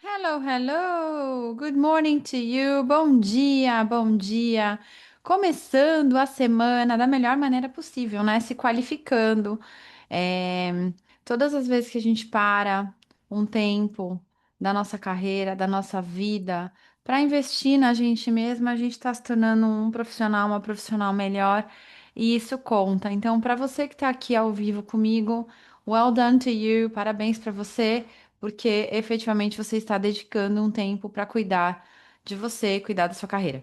Hello, hello. Good morning to you. Bom dia, bom dia. Começando a semana da melhor maneira possível, né? Se qualificando. É, Todas as vezes que a gente para um tempo da nossa carreira, da nossa vida, para investir na gente mesma, a gente está se tornando um profissional, uma profissional melhor, e isso conta. Então, para você que está aqui ao vivo comigo, well done to you, parabéns para você porque efetivamente você está dedicando um tempo para cuidar de você, cuidar da sua carreira.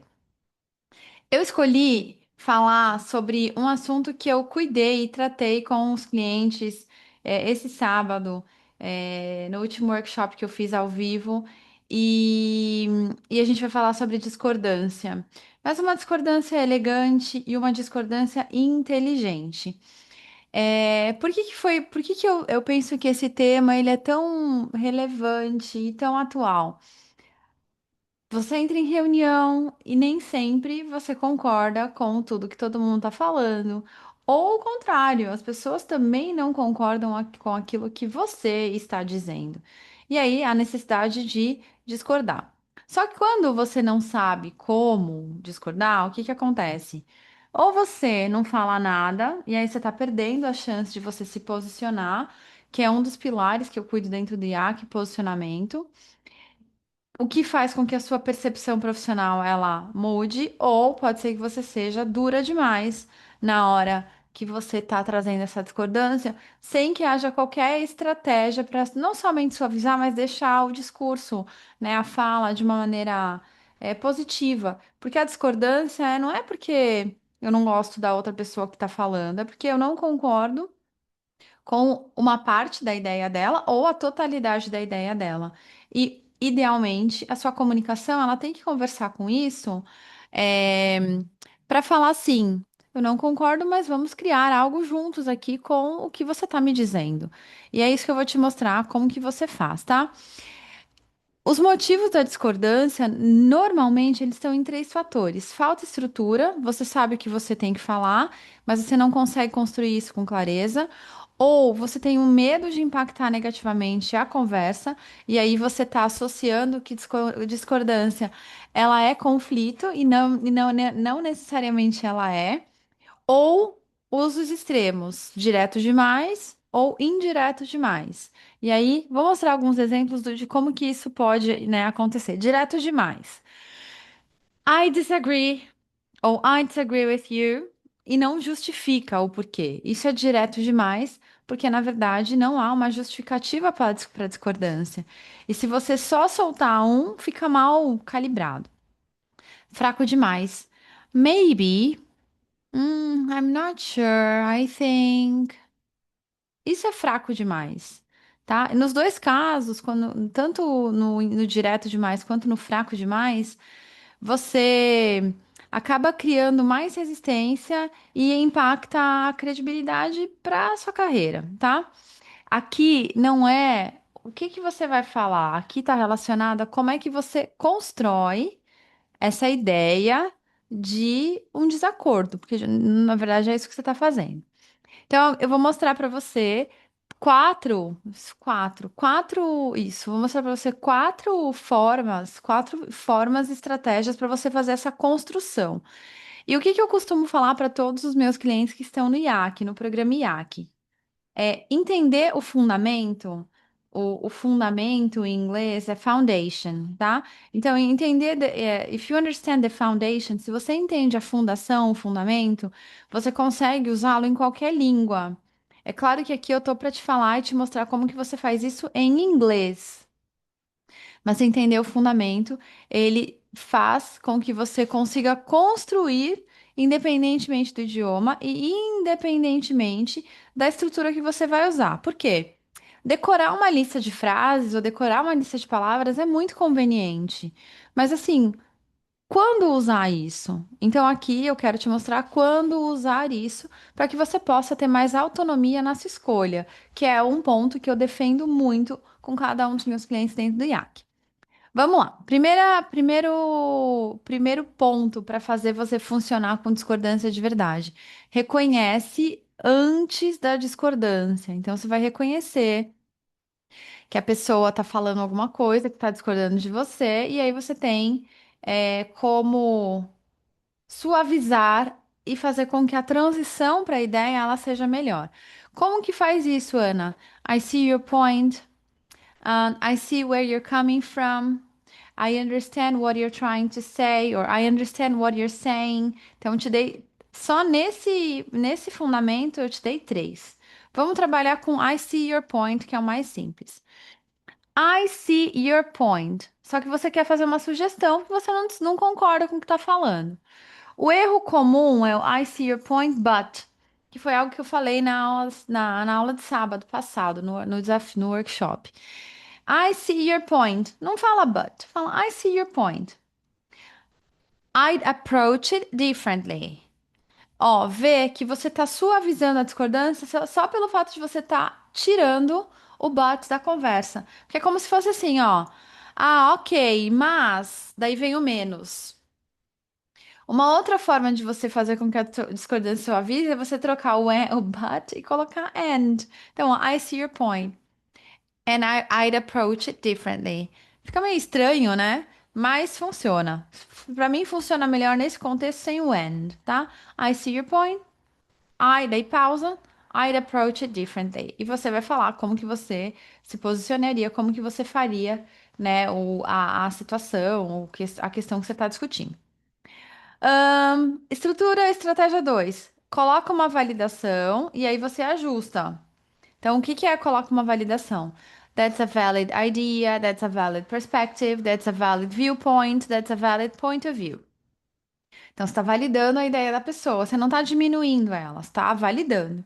Eu escolhi falar sobre um assunto que eu cuidei e tratei com os clientes esse sábado, no último workshop que eu fiz ao vivo, e, e a gente vai falar sobre discordância. Mas uma discordância elegante e uma discordância inteligente. Por que que eu penso que esse tema ele é tão relevante e tão atual? Você entra em reunião e nem sempre você concorda com tudo que todo mundo está falando. Ou o contrário, as pessoas também não concordam com aquilo que você está dizendo. E aí a necessidade de discordar. Só que quando você não sabe como discordar, o que que acontece? Ou você não fala nada, e aí você está perdendo a chance de você se posicionar, que é um dos pilares que eu cuido dentro do IAC, posicionamento. O que faz com que a sua percepção profissional ela mude, ou pode ser que você seja dura demais na hora que você está trazendo essa discordância, sem que haja qualquer estratégia para não somente suavizar, mas deixar o discurso, né, a fala de uma maneira positiva. Porque a discordância não é porque eu não gosto da outra pessoa que está falando, é porque eu não concordo com uma parte da ideia dela ou a totalidade da ideia dela. E, idealmente, a sua comunicação, ela tem que conversar com isso, para falar assim, eu não concordo, mas vamos criar algo juntos aqui com o que você está me dizendo. E é isso que eu vou te mostrar como que você faz, tá? Os motivos da discordância, normalmente, eles estão em três fatores. Falta estrutura, você sabe o que você tem que falar, mas você não consegue construir isso com clareza. Ou você tem um medo de impactar negativamente a conversa, e aí você está associando que discordância, ela é conflito, não necessariamente ela é. Ou usos extremos, direto demais ou indireto demais. E aí, vou mostrar alguns exemplos de como que isso pode, né, acontecer. Direto demais. I disagree ou I disagree with you e não justifica o porquê. Isso é direto demais, porque na verdade não há uma justificativa para a discordância. E se você só soltar um, fica mal calibrado. Fraco demais. Maybe. I'm not sure. I think. Isso é fraco demais, tá? Nos dois casos, tanto no direto demais quanto no fraco demais, você acaba criando mais resistência e impacta a credibilidade para sua carreira, tá? Aqui não é o que que você vai falar, aqui está relacionado a como é que você constrói essa ideia de um desacordo, porque na verdade é isso que você está fazendo. Então, eu vou mostrar para você isso. Vou mostrar para você quatro formas e estratégias para você fazer essa construção. E o que que eu costumo falar para todos os meus clientes que estão no IAC, no programa IAC? É entender o fundamento. O fundamento em inglês é foundation, tá? Então, if you understand the foundation, se você entende a fundação, o fundamento, você consegue usá-lo em qualquer língua. É claro que aqui eu tô para te falar e te mostrar como que você faz isso em inglês. Mas você entender o fundamento, ele faz com que você consiga construir, independentemente do idioma e independentemente da estrutura que você vai usar. Por quê? Decorar uma lista de frases ou decorar uma lista de palavras é muito conveniente. Mas assim, quando usar isso? Então aqui eu quero te mostrar quando usar isso para que você possa ter mais autonomia na sua escolha, que é um ponto que eu defendo muito com cada um dos meus clientes dentro do IAC. Vamos lá. Primeiro ponto para fazer você funcionar com discordância de verdade. Reconhece antes da discordância. Então, você vai reconhecer que a pessoa tá falando alguma coisa que tá discordando de você, e aí você tem como suavizar e fazer com que a transição para a ideia ela seja melhor. Como que faz isso, Ana? I see your point. I see where you're coming from. I understand what you're trying to say, or I understand what you're saying. Então, te dei só nesse fundamento eu te dei três. Vamos trabalhar com I see your point, que é o mais simples. I see your point. Só que você quer fazer uma sugestão que você não concorda com o que está falando. O erro comum é o I see your point, but, que foi algo que eu falei na aula de sábado passado, no desafio, no workshop. I see your point. Não fala but, fala I see your point. I'd approach it differently. Ó, vê que você tá suavizando a discordância só pelo fato de você tá tirando o but da conversa. Porque é como se fosse assim, ó. Ah, ok, mas daí vem o menos. Uma outra forma de você fazer com que a discordância suavize é você trocar o but e colocar and. Então, ó, I see your point. And I'd approach it differently. Fica meio estranho, né? Mas funciona. Pra mim funciona melhor nesse contexto sem o and, tá? I see your point. Daí pausa. I'd approach it differently. E você vai falar como que você se posicionaria, como que você faria, né, a situação, a questão que você está discutindo. Estrutura, estratégia 2. Coloca uma validação e aí você ajusta. Então, o que que é coloca uma validação? That's a valid idea, that's a valid perspective, that's a valid viewpoint, that's a valid point of view. Então, você está validando a ideia da pessoa, você não está diminuindo ela, você está validando.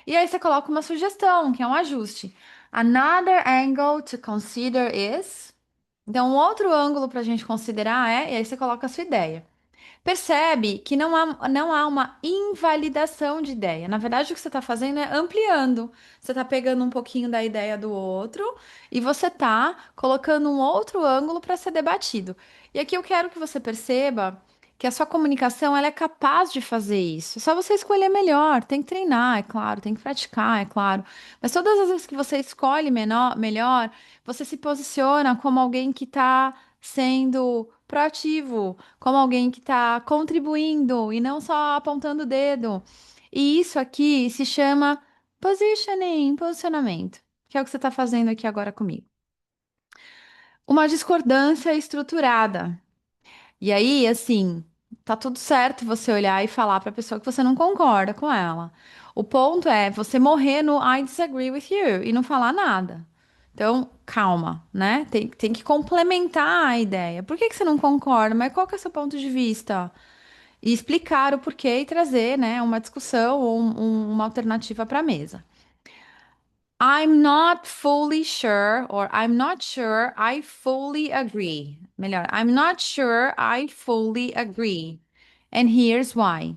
E aí você coloca uma sugestão, que é um ajuste. Another angle to consider is. Então, um outro ângulo para a gente considerar e aí você coloca a sua ideia. Percebe que não há uma invalidação de ideia. Na verdade, o que você está fazendo é ampliando. Você está pegando um pouquinho da ideia do outro e você está colocando um outro ângulo para ser debatido. E aqui eu quero que você perceba que a sua comunicação ela é capaz de fazer isso. É só você escolher melhor. Tem que treinar, é claro, tem que praticar, é claro. Mas todas as vezes que você escolhe melhor, você se posiciona como alguém que está sendo proativo, como alguém que está contribuindo e não só apontando o dedo. E isso aqui se chama positioning, posicionamento, que é o que você está fazendo aqui agora comigo. Uma discordância estruturada. E aí, assim, tá tudo certo você olhar e falar para a pessoa que você não concorda com ela. O ponto é você morrer no I disagree with you e não falar nada. Então, calma, né? Tem que complementar a ideia. Por que que você não concorda? Mas qual que é o seu ponto de vista? E explicar o porquê e trazer, né, uma discussão ou uma alternativa para a mesa. I'm not fully sure, or I'm not sure I fully agree. Melhor, I'm not sure I fully agree. And here's why.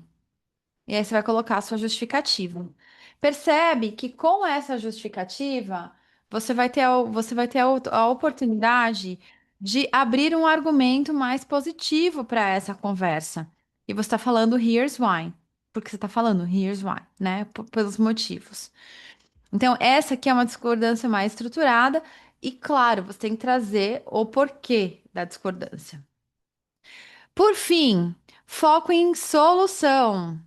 E aí você vai colocar a sua justificativa. Percebe que com essa justificativa, você vai ter a oportunidade de abrir um argumento mais positivo para essa conversa. E você está falando here's why. Porque você está falando here's why, né? Pelos motivos. Então, essa aqui é uma discordância mais estruturada. E, claro, você tem que trazer o porquê da discordância. Por fim, foco em solução.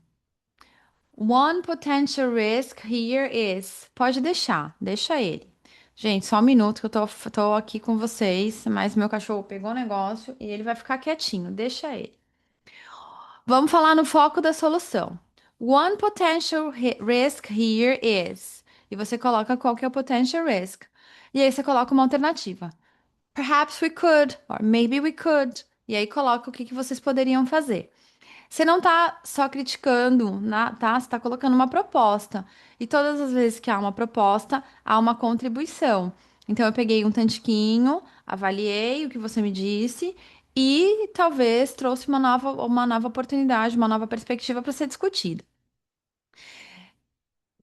One potential risk here is. Pode deixar, deixa ele. Gente, só um minuto que eu tô aqui com vocês, mas meu cachorro pegou o negócio e ele vai ficar quietinho, deixa ele. Vamos falar no foco da solução. One potential risk here is. E você coloca qual que é o potential risk. E aí você coloca uma alternativa. Perhaps we could, or maybe we could. E aí coloca o que que vocês poderiam fazer. Você não tá só criticando, tá? Você tá colocando uma proposta. E todas as vezes que há uma proposta, há uma contribuição. Então, eu peguei um tantiquinho, avaliei o que você me disse e talvez trouxe uma nova oportunidade, uma nova perspectiva para ser discutida.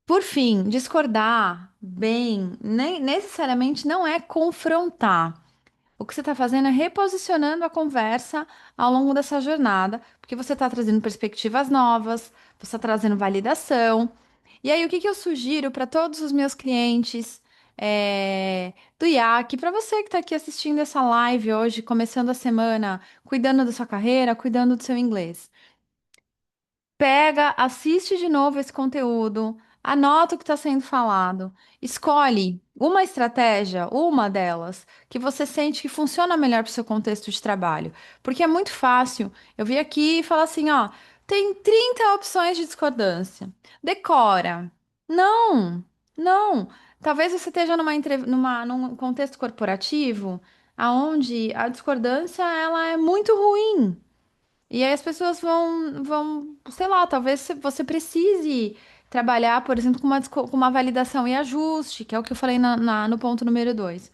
Por fim, discordar bem, nem necessariamente não é confrontar. O que você está fazendo é reposicionando a conversa ao longo dessa jornada, porque você está trazendo perspectivas novas, você está trazendo validação. E aí, o que que eu sugiro para todos os meus clientes do IAC, para você que está aqui assistindo essa live hoje, começando a semana, cuidando da sua carreira, cuidando do seu inglês. Pega, assiste de novo esse conteúdo, anota o que está sendo falado, escolhe uma estratégia, uma delas, que você sente que funciona melhor para o seu contexto de trabalho. Porque é muito fácil. Eu vi aqui e falar assim, ó, tem 30 opções de discordância. Decora. Não, não. Talvez você esteja num contexto corporativo, onde a discordância ela é muito ruim. E aí as pessoas sei lá, talvez você precise trabalhar, por exemplo, com uma validação e ajuste, que é o que eu falei no ponto número 2.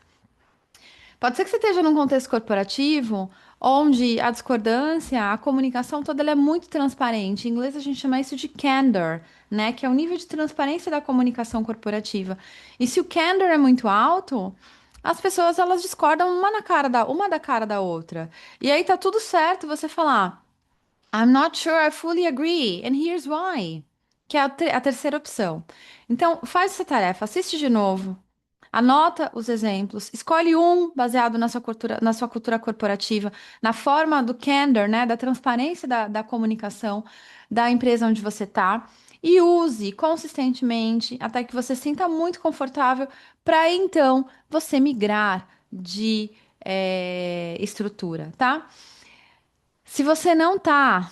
Pode ser que você esteja num contexto corporativo, onde a discordância, a comunicação toda ela é muito transparente. Em inglês a gente chama isso de candor, né? Que é o nível de transparência da comunicação corporativa. E se o candor é muito alto, as pessoas elas discordam uma da cara da outra. E aí tá tudo certo você falar. I'm not sure I fully agree, and here's why. Que é a terceira opção. Então, faz essa tarefa, assiste de novo, anota os exemplos, escolhe um baseado na sua cultura corporativa, na forma do candor, né, da transparência da comunicação da empresa onde você está, e use consistentemente até que você sinta muito confortável para então você migrar de estrutura, tá? Se você não tá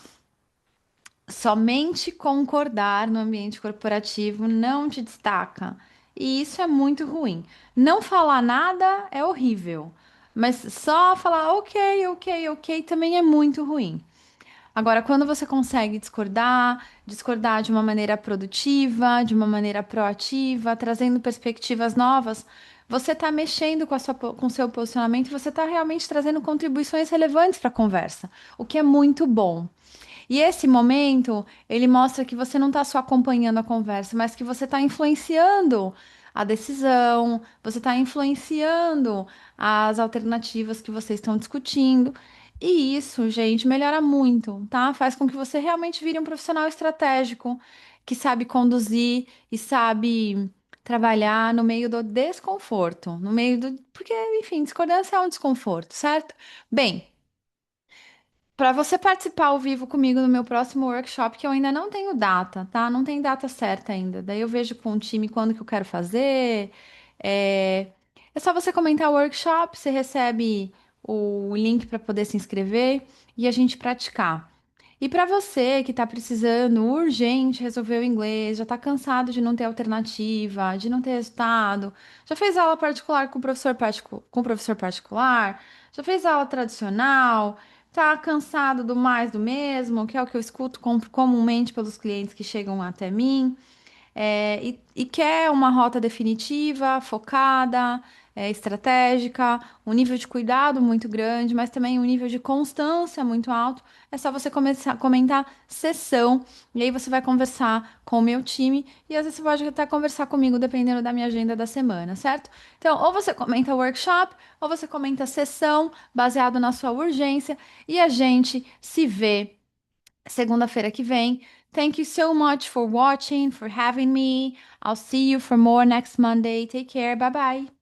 somente concordar no ambiente corporativo não te destaca. E isso é muito ruim. Não falar nada é horrível, mas só falar ok, ok, ok também é muito ruim. Agora, quando você consegue discordar de uma maneira produtiva, de uma maneira proativa, trazendo perspectivas novas, você está mexendo com o seu posicionamento, você está realmente trazendo contribuições relevantes para a conversa, o que é muito bom. E esse momento, ele mostra que você não está só acompanhando a conversa, mas que você está influenciando a decisão, você está influenciando as alternativas que vocês estão discutindo. E isso, gente, melhora muito, tá? Faz com que você realmente vire um profissional estratégico, que sabe conduzir e sabe trabalhar no meio do desconforto, no meio do. Porque, enfim, discordância é um desconforto, certo? Bem. Para você participar ao vivo comigo no meu próximo workshop, que eu ainda não tenho data, tá? Não tem data certa ainda. Daí eu vejo com o time quando que eu quero fazer. É, é só você comentar o workshop, você recebe o link para poder se inscrever e a gente praticar. E para você que está precisando urgente resolver o inglês, já está cansado de não ter alternativa, de não ter resultado, já fez aula particular com professor particular, já fez aula tradicional, está cansado do mais do mesmo, que é o que eu escuto comumente pelos clientes que chegam até mim e quer uma rota definitiva, focada, estratégica, um nível de cuidado muito grande, mas também um nível de constância muito alto, é só você começar a comentar sessão, e aí você vai conversar com o meu time, e às vezes você pode até conversar comigo, dependendo da minha agenda da semana, certo? Então, ou você comenta workshop, ou você comenta sessão, baseado na sua urgência, e a gente se vê segunda-feira que vem. Thank you so much for watching, for having me. I'll see you for more next Monday. Take care. Bye bye.